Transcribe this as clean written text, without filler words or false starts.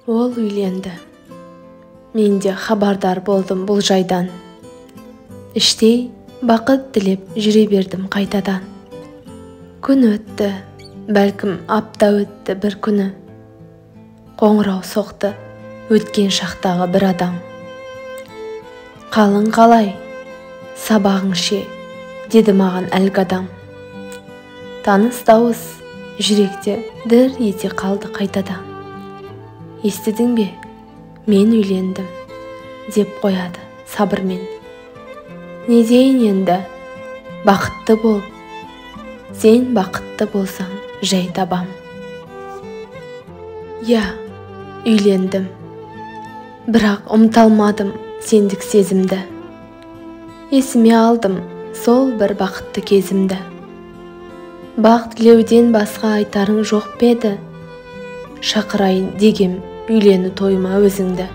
Ол үйленді. Мен де хабардар болдым бұл жайдан. Іштей бақыт тілеп жүре бердім қайтадан. Күн өтті, бәлкім апта өтті бір күні. Қоңырау соқты өткен шақтағы бір адам. Қалың қалай, сабағың ше, деді маған әлгі адам. Таныс дауыс жүректе дір ете қалды қайтадан. Естідің бе, мен үйлендім, деп қояды сабырмен. Не дейін енді, бақытты бол, сен бақытты болсаң жай табам. Я, үйлендім, бірақ ұмыталмадым сендік сезімді. Есіме алдым сол бір бақытты кезімді. Бақ тілеуден басқа айтарың жоқ пе еді? Шақырайын дегем, үйлену тойма өзіңді.